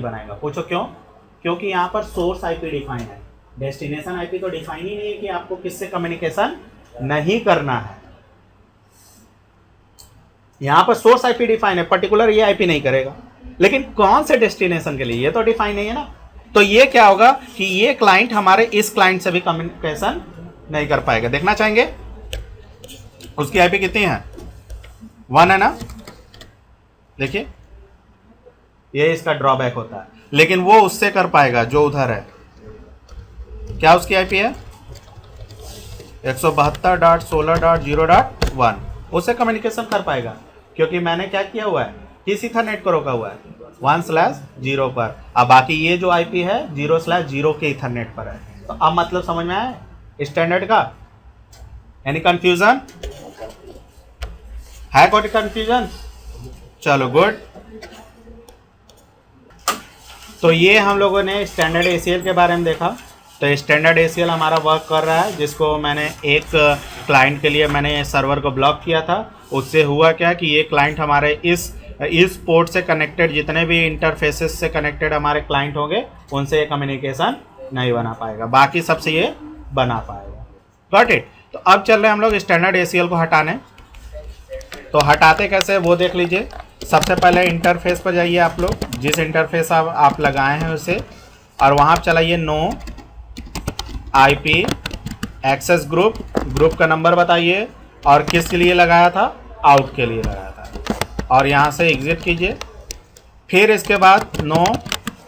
बनाएगा। पूछो क्यों? क्योंकि यहाँ पर सोर्स आईपी डिफाइन है, डेस्टिनेशन आईपी तो डिफाइन ही नहीं है कि आपको किससे कम्युनिकेशन नहीं करना है। यहाँ पर सोर्स आईपी डिफाइन है, पर्टिकुलर ये आईपी नहीं करेगा, लेकिन कौन से डेस्टिनेशन के लिए ये तो डिफाइन नहीं है ना। तो ये क्या होगा कि ये क्लाइंट हमारे इस क्लाइंट से भी कम्युनिकेशन नहीं कर पाएगा। देखना चाहेंगे उसकी आईपी कितनी है? 1 है ना। देखिए ये इसका ड्रॉबैक होता है, लेकिन वो उससे कर पाएगा जो उधर है। क्या उसकी आईपी है? 172.16.0.1, उससे कम्युनिकेशन कर पाएगा, क्योंकि मैंने क्या किया हुआ है, किस इथरनेट को रोका हुआ है? 1/0 पर। अब बाकी ये जो आईपी है 0/0 के इथरनेट पर है। तो अब मतलब समझ में आया स्टैंडर्ड का? एनी कंफ्यूजन है? कोई कंफ्यूजन? चलो गुड। तो ये हम लोगों ने स्टैंडर्ड ACL के बारे में देखा। तो स्टैंडर्ड ACL हमारा वर्क कर रहा है, जिसको मैंने एक क्लाइंट के लिए मैंने सर्वर को ब्लॉक किया था। उससे हुआ क्या कि ये क्लाइंट हमारे इस पोर्ट से कनेक्टेड जितने भी इंटरफेसेस से कनेक्टेड हमारे क्लाइंट होंगे उनसे ये कम्युनिकेशन नहीं बना पाएगा, बाकी सबसे ये बना पाएगा। Got it? तो अब चल रहे हैं हम लोग स्टैंडर्ड ACL को हटाने। तो हटाते कैसे वो देख लीजिए। सबसे पहले इंटरफेस पर जाइए आप लोग, जिस इंटरफेस आप लगाए हैं उसे, और वहाँ पर चलाइए नो IP एक्सेस ग्रुप का नंबर बताइए और किसके लिए लगाया था? आउट के लिए लगाया था। और यहाँ से एग्जिट कीजिए। फिर इसके बाद नो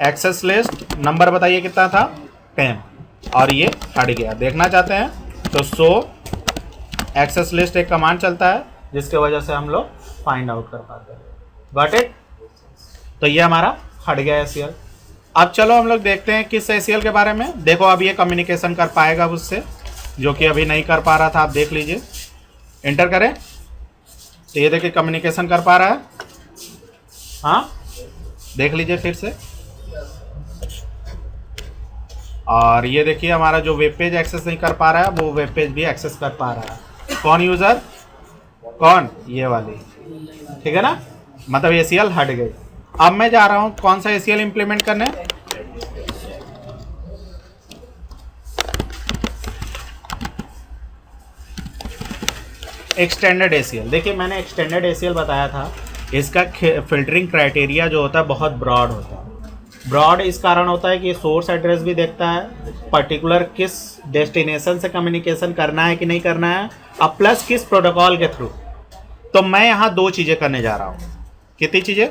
एक्सेस लिस्ट नंबर बताइए कितना था? 10, और ये हट गया। देखना चाहते हैं तो शो एक्सेस लिस्ट एक कमांड चलता है, जिसके वजह से हम लोग फाइंड आउट कर पाते हैं। Got it? तो ये हमारा हट गया ACL। अब चलो हम लोग देखते हैं किस ACL के बारे में। देखो अब ये कम्युनिकेशन कर पाएगा उससे, जो कि अभी नहीं कर पा रहा था। आप देख लीजिए, एंटर करें तो ये देखिए कम्युनिकेशन कर पा रहा है। हाँ देख लीजिए फिर से। और ये देखिए हमारा जो वेब पेज एक्सेस नहीं कर पा रहा है वो वेब पेज भी एक्सेस कर पा रहा है। कौन यूज़र? कौन? ये वाली। ठीक है ना, मतलब ACL हट गई। अब मैं जा रहा हूं कौन सा ACL इंप्लीमेंट करने? Extended ACL। देखिए मैंने एक्सटेंडेड ACL बताया था, इसका फिल्टरिंग क्राइटेरिया जो होता है बहुत ब्रॉड होता है। ब्रॉड इस कारण होता है कि सोर्स एड्रेस भी देखता है, पर्टिकुलर किस डेस्टिनेशन से कम्युनिकेशन करना है कि नहीं करना है, अब प्लस किस प्रोटोकॉल के थ्रू। तो मैं यहाँ 2 चीज़ें करने जा रहा हूँ। कितनी चीज़ें?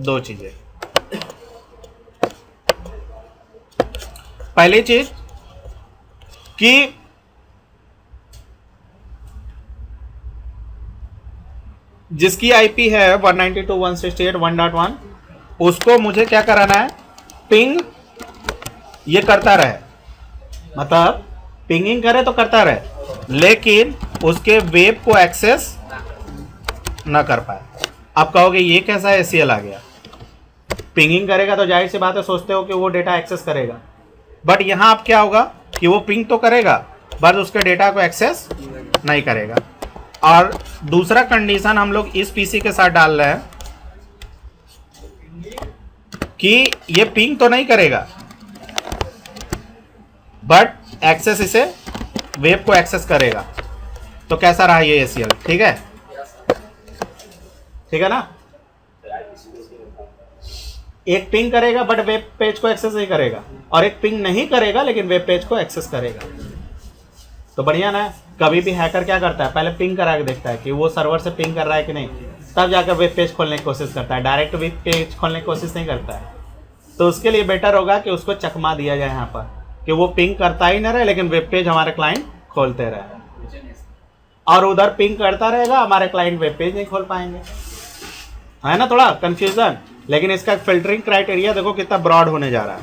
2 चीज़ें। पहली चीज कि जिसकी आईपी है 192.168.1.1 उसको मुझे क्या कराना है? पिंग ये करता रहे, मतलब पिंगिंग करे तो करता रहे, लेकिन उसके वेब को एक्सेस ना कर पाए। आप कहोगे ये कैसा ACL आ गया? पिंगिंग करेगा तो जाहिर सी बात है सोचते हो कि वो डेटा एक्सेस करेगा, बट यहां आप क्या होगा कि वो पिंग तो करेगा बट उसके डेटा को एक्सेस नहीं करेगा। और दूसरा कंडीशन हम लोग इस पीसी के साथ डाल रहे हैं कि ये पिंग तो नहीं करेगा बट एक्सेस इसे वेब को एक्सेस करेगा। तो कैसा रहा ये ACL? ठीक है, ठीक है ना। एक पिंग करेगा बट वेब पेज को एक्सेस नहीं करेगा, और एक पिंग नहीं करेगा लेकिन वेब पेज को एक्सेस करेगा। तो बढ़िया ना। कभी भी हैकर क्या करता है, पहले पिंग करा के देखता है कि वो सर्वर से पिंग कर रहा है कि नहीं, तब जाकर वेब पेज खोलने की कोशिश करता है। डायरेक्ट वेब पेज खोलने की कोशिश नहीं करता है। तो उसके लिए बेटर होगा कि उसको चकमा दिया जाए यहाँ पर कि वो पिंग करता ही ना रहे लेकिन वेब पेज हमारे क्लाइंट खोलते रहे, और उधर पिंग करता रहेगा, हमारे क्लाइंट वेब पेज नहीं खोल पाएंगे। है ना थोड़ा कंफ्यूजन। लेकिन इसका फिल्टरिंग क्राइटेरिया देखो कितना ब्रॉड होने जा रहा है।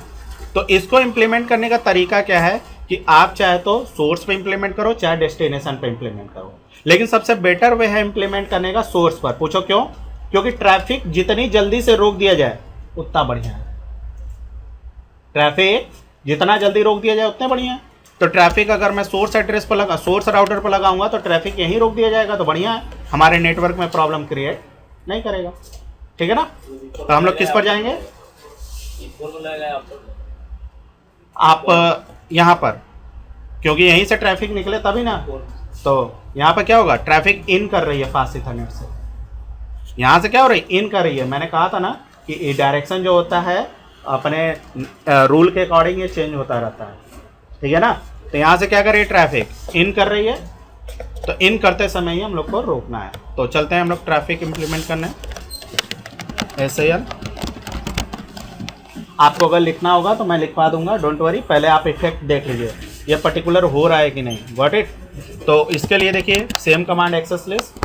तो इसको इम्प्लीमेंट करने का तरीका क्या है कि आप चाहे तो सोर्स पे इम्प्लीमेंट करो, चाहे डेस्टिनेशन पे इम्प्लीमेंट करो, लेकिन सबसे बेटर वे है इम्प्लीमेंट करने का सोर्स पर। पूछो क्यों? क्योंकि ट्रैफिक जितनी जल्दी से रोक दिया जाए उतना बढ़िया है। ट्रैफिक जितना जल्दी रोक दिया जाए उतना बढ़िया है। तो ट्रैफिक अगर मैं सोर्स एड्रेस पर लगा, सोर्स राउटर पर लगाऊंगा तो ट्रैफिक यहीं रोक दिया जाएगा, तो बढ़िया है, हमारे नेटवर्क में प्रॉब्लम क्रिएट नहीं करेगा। ठीक है ना। तो हम लोग किस पर जाएंगे? आप यहाँ पर, क्योंकि यहीं से ट्रैफिक निकले तभी ना, तो यहाँ पर क्या होगा, ट्रैफिक इन कर रही है फास्ट इथरनेट से, यहाँ से क्या हो रही है, इन कर रही है। मैंने कहा था ना कि डायरेक्शन जो होता है अपने रूल के अकॉर्डिंग ये चेंज होता रहता है, ठीक है ना। तो यहाँ से क्या कर रही है, ट्रैफिक इन कर रही है, तो इन करते समय ही हम लोग को रोकना है। तो चलते हैं हम लोग ट्रैफिक इम्प्लीमेंट करने। SAL आपको अगर लिखना होगा तो मैं लिखवा दूंगा, डोंट वरी, पहले आप इफेक्ट देख लीजिए ये पर्टिकुलर हो रहा है कि नहीं। Got it. तो इसके लिए देखिए सेम कमांड एक्सेस लिस्ट,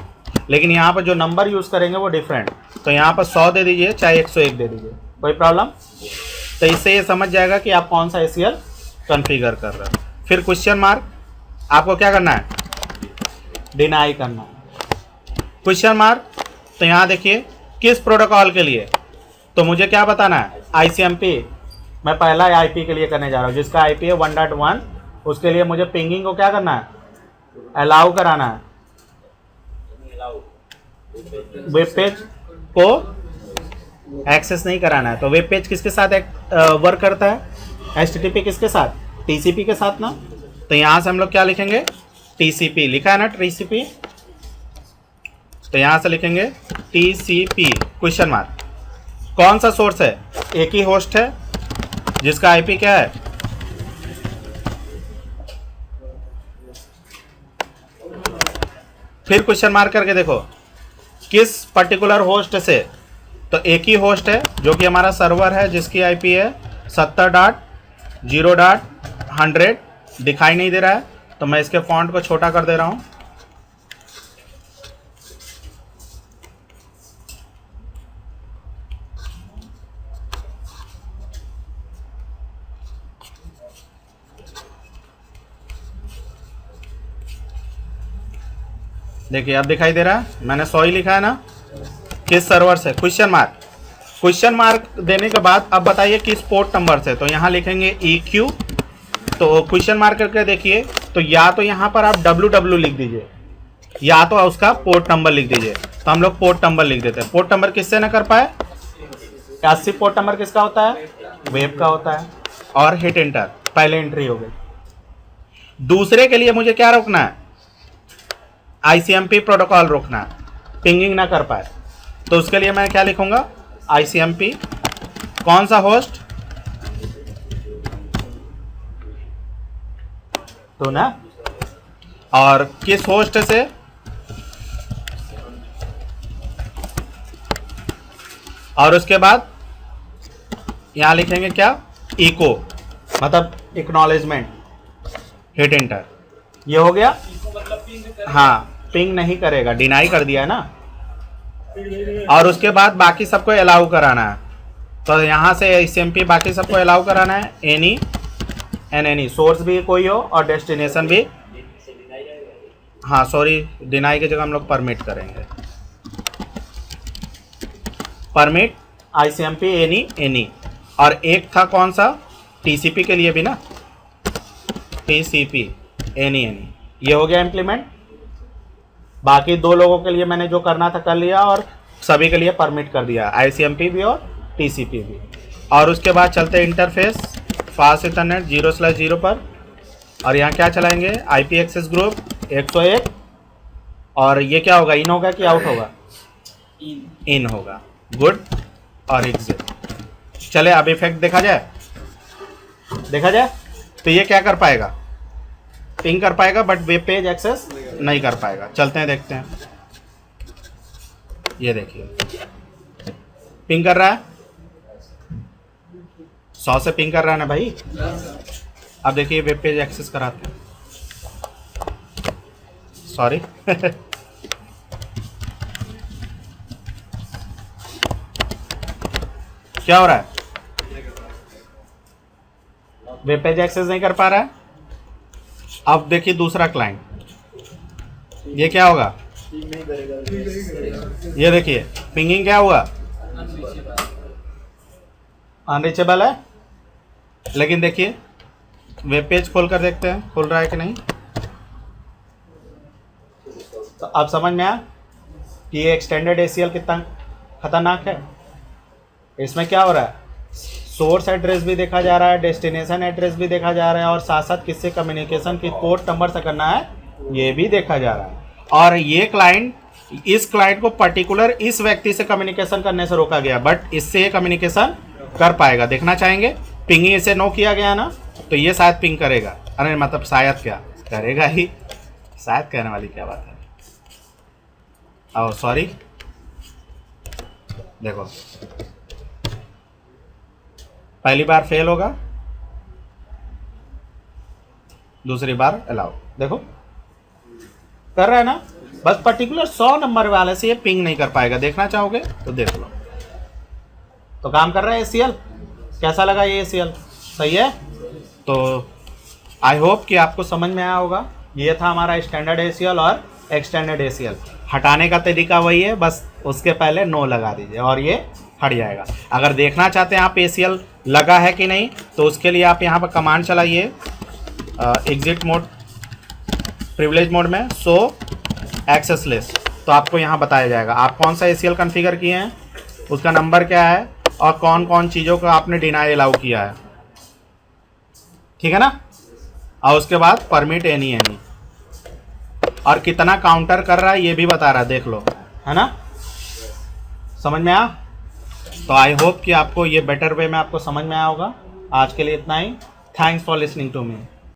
लेकिन यहाँ पर जो नंबर यूज़ करेंगे वो डिफरेंट। तो यहाँ पर 100 दे दीजिए, चाहे 101 दे दीजिए, कोई प्रॉब्लम। तो इससे ये समझ जाएगा कि आप कौन सा ACL कॉन्फ़िगर कर रहे हैं। फिर क्वेश्चन मार्क, आपको क्या करना है, डिनाई करना है। क्वेश्चन मार्क, तो यहाँ देखिए किस प्रोटोकॉल के लिए, तो मुझे क्या बताना है, ICMP। मैं पहला IP के लिए करने जा रहा हूँ, जिसका IP है 1.1। उसके लिए मुझे पिंगिंग को क्या करना है, अलाउ कराना है। वेब पेज को एक्सेस नहीं कराना है। तो वेब पेज किसके साथ वर्क करता है, HTTP किसके साथ, TCP के साथ ना। तो यहाँ से हम लोग क्या लिखेंगे, TCP लिखा है ना, TCP। तो यहाँ से लिखेंगे TCP क्वेश्चन मार्क। कौन सा सोर्स है, एक ही होस्ट है जिसका IP क्या है, फिर क्वेश्चन मार्क करके देखो किस पर्टिकुलर होस्ट से। तो एक ही होस्ट है जो कि हमारा सर्वर है, जिसकी IP है 70.0.100। दिखाई नहीं दे रहा है तो मैं इसके फॉन्ट को छोटा कर दे रहा हूं। देखिए अब दिखाई दे रहा है, मैंने 100 ही लिखा है ना। किस सर्वर से, क्वेश्चन मार्क। क्वेश्चन मार्क देने के बाद अब बताइए किस पोर्ट नंबर से। तो यहाँ लिखेंगे EQ। तो क्वेश्चन मार्क करके देखिए, तो या तो यहाँ पर आप WW लिख दीजिए, या तो उसका पोर्ट नंबर लिख दीजिए। तो हम लोग पोर्ट नंबर लिख देते हैं। पोर्ट नंबर किससे ना कर पाए, 80 पोर्ट नंबर किसका होता है, वेब का होता है। और हिट एंटर, पहले एंट्री हो गई। दूसरे के लिए मुझे क्या रोकना है, ICMP प्रोटोकॉल रोकना है, पिंगिंग ना कर पाए। तो उसके लिए मैं क्या लिखूंगा, ICMP कौन सा होस्ट, तो ना, और किस होस्ट से, और उसके बाद यहां लिखेंगे क्या, इको, मतलब एक्नॉलेजमेंट, हिट एंटर। ये हो गया। हाँ, पिंग नहीं करेगा, डिनाई कर दिया है ना। और उसके बाद बाकी सबको अलाउ कराना है। तो यहाँ से ICMP बाकी सबको अलाउ कराना है, एनी एंड एनी, सोर्स भी कोई हो और डेस्टिनेशन भी। हाँ सॉरी, डिनाई की जगह हम लोग परमिट करेंगे, परमिट ICMP एनी एनी। और एक था कौन सा, TCP के लिए भी ना, TCP एनी एनी। ये हो गया इम्प्लीमेंट। बाकी दो लोगों के लिए मैंने जो करना था कर लिया, और सभी के लिए परमिट कर दिया, ICMP भी और TCP भी। और उसके बाद चलते हैं इंटरफेस फास्ट इंटरनेट 0/0 पर। और यहाँ क्या चलाएंगे, IP एक्सेस ग्रुप 101। और ये क्या होगा, इन होगा कि आउट होगा, इन होगा। गुड। और एग्जिट। चले अब इफेक्ट देखा जाए, देखा जाए। तो ये क्या कर पाएगा, पिंग कर पाएगा, बट वेब पेज एक्सेस नहीं कर पाएगा। चलते हैं देखते हैं। ये देखिए पिंग कर रहा है, 100 से पिंग कर रहा है ना भाई। अब देखिए वेब पेज एक्सेस कराते हैं, सॉरी क्या हो रहा है, वेब पेज एक्सेस नहीं कर पा रहा है। अब देखिए दूसरा क्लाइंट, ये क्या होगा, ये देखिए पिंगिंग क्या हुआ, अनरीचेबल है। लेकिन देखिए वेब पेज खोल कर देखते हैं खुल रहा है कि नहीं। तो अब समझ में आया कि ये एक्सटेंडेड ACL कितना खतरनाक है। इसमें क्या हो रहा है, सोर्स एड्रेस भी देखा जा रहा है, डेस्टिनेशन एड्रेस भी देखा जा रहा है, और साथ साथ किससे कम्युनिकेशन किस पोर्ट नंबर से करना है ये भी देखा जा रहा है। और ये क्लाइंट, इस क्लाइंट को पर्टिकुलर इस व्यक्ति से कम्युनिकेशन करने से रोका गया, बट इससे ये कम्युनिकेशन कर पाएगा। देखना चाहेंगे, पिंगिंग इसे नो किया गया ना, तो ये शायद पिंग करेगा। अरे मतलब शायद क्या करेगा ही, शायद कहने वाली क्या बात है। ओह सॉरी, देखो पहली बार फेल होगा, दूसरी बार अलाउ, देखो कर रहा है ना। बस पर्टिकुलर 100 नंबर वाले से ये पिंग नहीं कर पाएगा। देखना चाहोगे तो देख लो। तो काम कर रहा है ACL। कैसा लगा ये ACL? सही है। तो आई होप कि आपको समझ में आया होगा। ये था हमारा स्टैंडर्ड ACL और एक्सटेंडेड ACL। हटाने का तरीका वही है, बस उसके पहले नो लगा दीजिए और ये हट जाएगा। अगर देखना चाहते हैं आप ACL लगा है कि नहीं, तो उसके लिए आप यहाँ पर कमांड चलाइए एग्जिट मोड, प्रिविलेज मोड में शो एक्सेस लिस्ट, तो आपको यहाँ बताया जाएगा आप कौन सा ACL कॉन्फ़िगर किए हैं, उसका नंबर क्या है और कौन कौन चीज़ों को आपने डिनाई अलाउ किया है। ठीक है ना। और उसके बाद परमिट एनी और कितना काउंटर कर रहा है ये भी बता रहा है, देख लो, है ना। समझ में आया? तो आई होप कि आपको ये बेटर वे में आपको समझ में आया होगा। आज के लिए इतना ही। Thanks for listening to me.